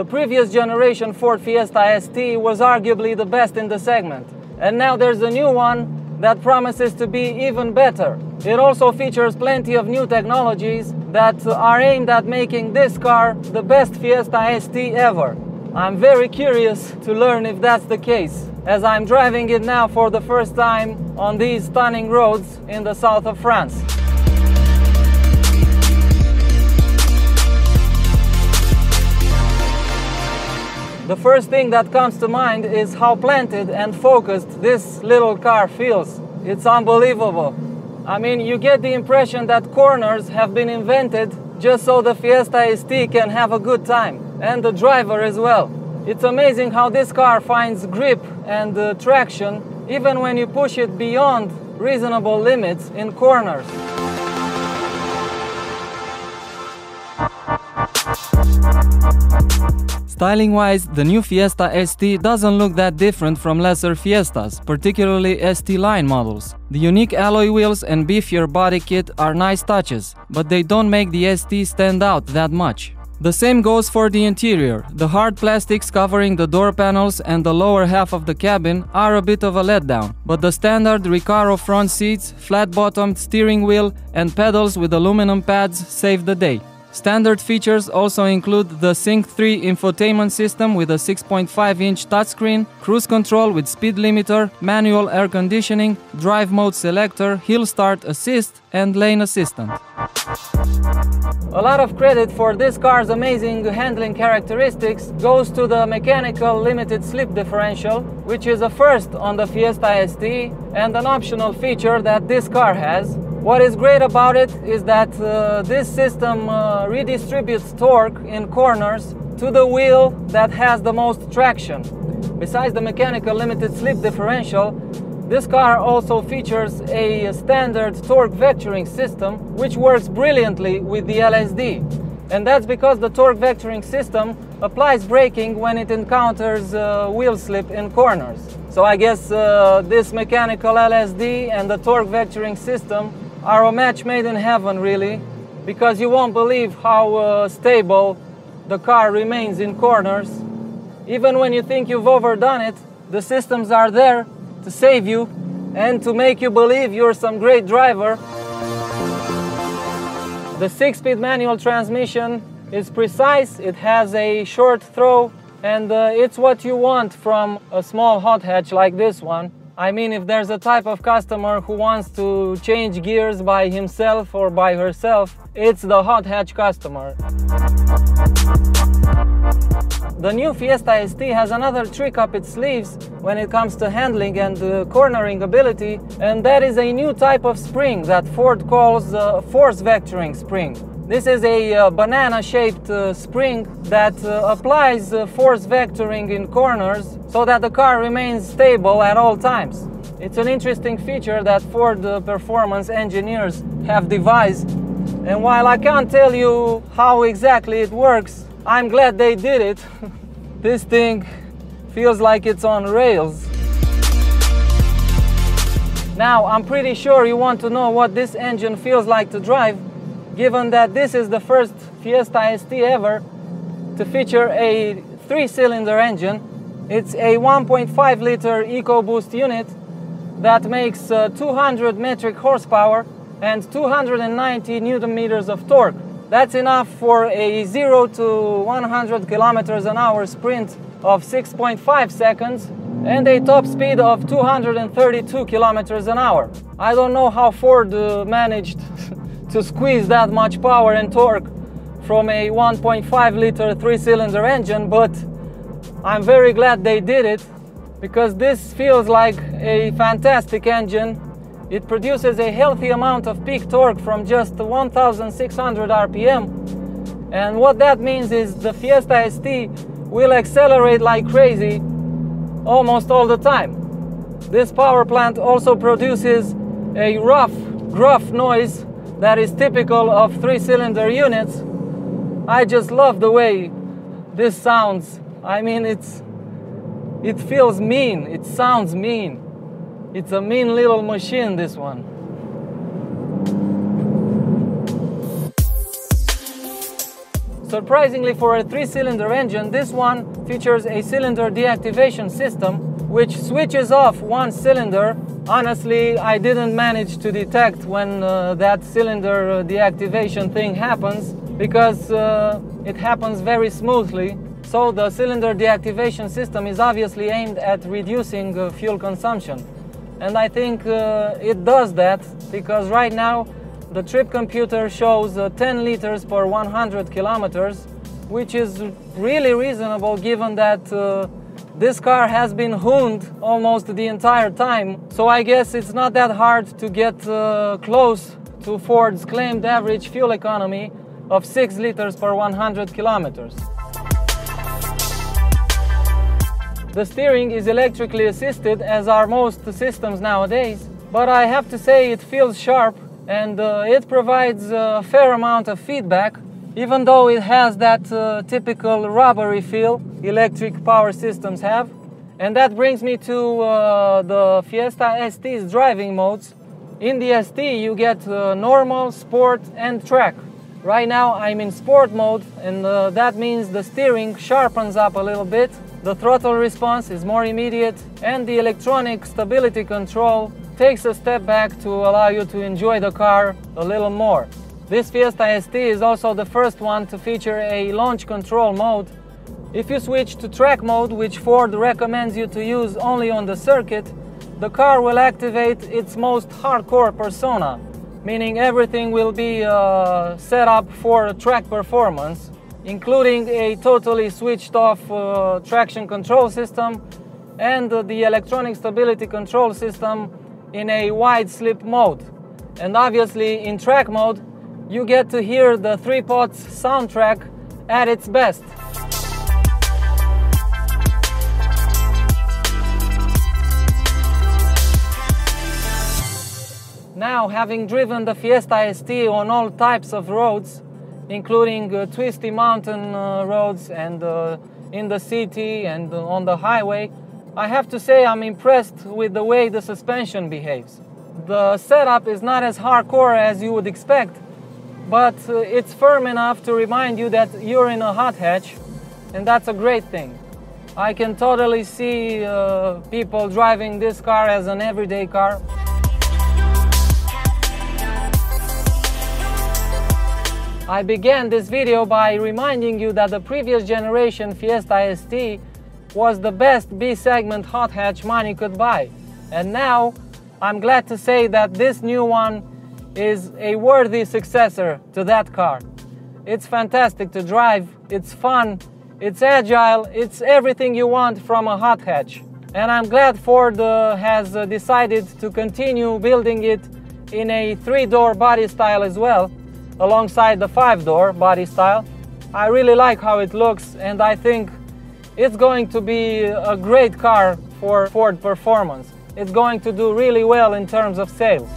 The previous generation Ford Fiesta ST was arguably the best in the segment. And now there's a new one that promises to be even better. It also features plenty of new technologies that are aimed at making this car the best Fiesta ST ever. I'm very curious to learn if that's the case, as I'm driving it now for the first time on these stunning roads in the south of France. The first thing that comes to mind is how planted and focused this little car feels. It's unbelievable. I mean, you get the impression that corners have been invented just so the Fiesta ST can have a good time, and the driver as well. It's amazing how this car finds grip and traction even when you push it beyond reasonable limits in corners. Styling-wise, the new Fiesta ST doesn't look that different from lesser Fiestas, particularly ST line models. The unique alloy wheels and beefier body kit are nice touches, but they don't make the ST stand out that much. The same goes for the interior. The hard plastics covering the door panels and the lower half of the cabin are a bit of a letdown, but the standard Recaro front seats, flat-bottomed steering wheel, and pedals with aluminum pads save the day. Standard features also include the Sync 3 infotainment system with a 6.5-inch touchscreen, cruise control with speed limiter, manual air conditioning, drive mode selector, hill start assist, and lane assistant. A lot of credit for this car's amazing handling characteristics goes to the mechanical limited slip differential, which is a first on the Fiesta ST and an optional feature that this car has. What is great about it is that this system redistributes torque in corners to the wheel that has the most traction. Besides the mechanical limited slip differential, this car also features a standard torque vectoring system which works brilliantly with the LSD. And that's because the torque vectoring system applies braking when it encounters wheel slip in corners. So I guess this mechanical LSD and the torque vectoring system are a match made in heaven, really, because you won't believe how stable the car remains in corners. Even when you think you've overdone it, the systems are there to save you and to make you believe you're some great driver. The 6-speed manual transmission is precise, it has a short throw, and it's what you want from a small hot hatch like this one. I mean, if there's a type of customer who wants to change gears by himself or by herself, it's the hot hatch customer. The new Fiesta ST has another trick up its sleeves when it comes to handling and cornering ability, and that is a new type of spring that Ford calls force vectoring spring. This is a banana-shaped spring that applies force vectoring in corners so that the car remains stable at all times. It's an interesting feature that Ford performance engineers have devised, and while I can't tell you how exactly it works, I'm glad they did it. This thing feels like it's on rails. Now, I'm pretty sure you want to know what this engine feels like to drive, given that this is the first Fiesta ST ever to feature a 3-cylinder engine. It's a 1.5-liter EcoBoost unit that makes 200 metric horsepower and 290 Nm of torque. That's enough for a 0 to 100 kilometers an hour sprint of 6.5 seconds and a top speed of 232 kilometers an hour. I don't know how Ford managed to squeeze that much power and torque from a 1.5-liter 3-cylinder engine, but I'm very glad they did it, because this feels like a fantastic engine. It produces a healthy amount of peak torque from just 1,600 RPM, and what that means is the Fiesta ST will accelerate like crazy almost all the time. This power plant also produces a rough, gruff noise that is typical of 3-cylinder units. I just love the way this sounds. I mean, it feels mean, it sounds mean. It's a mean little machine, this one. Surprisingly, for a 3-cylinder engine, this one features a cylinder deactivation system which switches off one cylinder. Honestly, I didn't manage to detect when that cylinder deactivation thing happens, because it happens very smoothly. So the cylinder deactivation system is obviously aimed at reducing fuel consumption. And I think it does that, because right now the trip computer shows 10 liters per 100 kilometers, which is really reasonable given that this car has been hooned almost the entire time. So I guess it's not that hard to get close to Ford's claimed average fuel economy of 6 liters per 100 kilometers. The steering is electrically assisted, as are most systems nowadays, but I have to say it feels sharp, and it provides a fair amount of feedback, even though it has that typical rubbery feel electric power systems have. And that brings me to the Fiesta ST's driving modes. In the ST you get normal, sport and track. Right now I'm in sport mode, and that means the steering sharpens up a little bit, the throttle response is more immediate, and the electronic stability control takes a step back to allow you to enjoy the car a little more. This Fiesta ST is also the first one to feature a launch control mode. If you switch to track mode, which Ford recommends you to use only on the circuit, the car will activate its most hardcore persona, meaning everything will be set up for track performance, including a totally switched off traction control system and the electronic stability control system in a wide slip mode. And obviously in track mode you get to hear the 3-pots soundtrack at its best. Now, having driven the Fiesta ST on all types of roads, including twisty mountain roads and in the city and on the highway, I have to say I'm impressed with the way the suspension behaves. The setup is not as hardcore as you would expect, but it's firm enough to remind you that you're in a hot hatch, and that's a great thing. I can totally see people driving this car as an everyday car. I began this video by reminding you that the previous generation Fiesta ST was the best B-segment hot hatch money could buy. And now, I'm glad to say that this new one is a worthy successor to that car. It's fantastic to drive, it's fun, it's agile, it's everything you want from a hot hatch. And I'm glad Ford has decided to continue building it in a 3-door body style as well, alongside the 5-door body style. I really like how it looks, and I think it's going to be a great car for Ford performance. It's going to do really well in terms of sales.